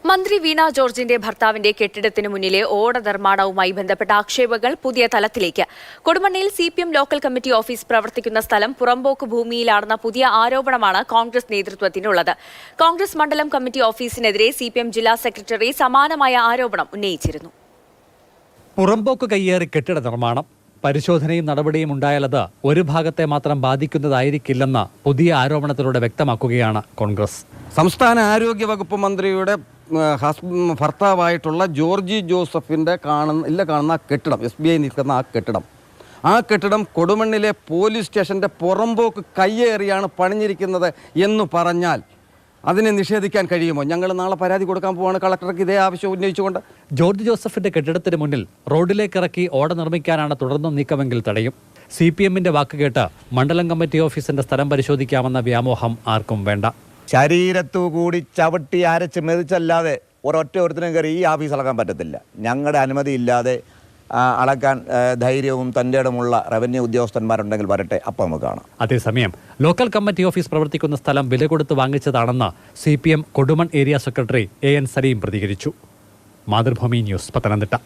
മന്ത്രി വീണ ജോർജിന്റെ ഭർത്താവിന്റെ കെട്ടിടത്തിന് മുന്നിലെ ഓട നിർമ്മാണവുമായി ബന്ധപ്പെട്ട ആക്ഷേപങ്ങൾ പുതിയ തലത്തിലേക്ക്. കൊടുമണ്ണിയിൽ സിപിഎം ലോക്കൽ കമ്മിറ്റി ഓഫീസ് പ്രവർത്തിക്കുന്ന സ്ഥലം പുറമ്പോക്ക് ഭൂമിയിലാണെന്ന പുതിയ ആരോപണമാണ് കോൺഗ്രസ് നേതൃത്വത്തിനുള്ളത്. കോൺഗ്രസ് മണ്ഡലം കമ്മിറ്റി ഓഫീസിനെതിരെ സിപിഎം ജില്ലാ സെക്രട്ടറി സമാനമായ ആരോപണം ഉന്നയിച്ചിരുന്നു. പുറമ്പോക്ക് കയ്യേറി കെട്ടിട നിർമ്മാണം, പരിശോധനയും നടപടിയും ഉണ്ടായാലത് ഒരു ഭാഗത്തെ മാത്രം ബാധിക്കുന്നതായിരിക്കില്ലെന്ന് പുതിയ ആരോപണത്തിലൂടെ വ്യക്തമാക്കുകയാണ് കോൺഗ്രസ്. സംസ്ഥാന ആരോഗ്യ വകുപ്പ് മന്ത്രിയുടെ ഭർത്താവായിട്ടുള്ള ജോർജി ജോസഫിൻ്റെ കാണുന്ന കെട്ടിടം, SBI നിൽക്കുന്ന ആ കെട്ടിടം കൊടുമണ്ണിലെ പോലീസ് സ്റ്റേഷൻ്റെ പുറമ്പോക്ക് കയ്യേറിയാണ് പണിഞ്ഞിരിക്കുന്നത് എന്ന് പറഞ്ഞാൽ അതിനെ നിഷേധിക്കാൻ കഴിയുമോ? ഞങ്ങൾ നാളെ പരാതി കൊടുക്കാൻ പോവാണ് കളക്ടർക്ക് ഇതേ ആവശ്യം ഉന്നയിച്ചുകൊണ്ട്. ജോർജ് ജോസഫിന്റെ കെട്ടിടത്തിന് മുന്നിൽ റോഡിലേക്ക് ഇറക്കി ഓട നിർമ്മിക്കാനാണ് തുടർന്നും നീക്കമെങ്കിൽ തടയും. CPMന്റെ വാക്കുകേട്ട് മണ്ഡലം കമ്മിറ്റി ഓഫീസിന്റെ സ്ഥലം പരിശോധിക്കാമെന്ന വ്യാമോഹം ആർക്കും വേണ്ട. ശരീരത്തു കൂടി ചവിട്ടി അരച്ച് മെതിച്ചല്ലാതെ ഒരുത്തിനും കയറി ഈ ഓഫീസ് അളക്കാൻ പറ്റത്തില്ല. ഞങ്ങളുടെ അനുമതി ഇല്ലാതെ അളക്കാൻ ധൈര്യവും തൻ്റെയിടമുള്ള റവന്യൂ ഉദ്യോഗസ്ഥന്മാരുണ്ടെങ്കിൽ വരട്ടെ, അപ്പം നമുക്ക് കാണാം. അതേസമയം ലോക്കൽ കമ്മിറ്റി ഓഫീസ് പ്രവർത്തിക്കുന്ന സ്ഥലം വില കൊടുത്ത് വാങ്ങിച്ചതാണെന്ന് CPM Kodumon area secretary AN Saleem പ്രതികരിച്ചു. മാതൃഭൂമി ന്യൂസ്, പത്തനംതിട്ട.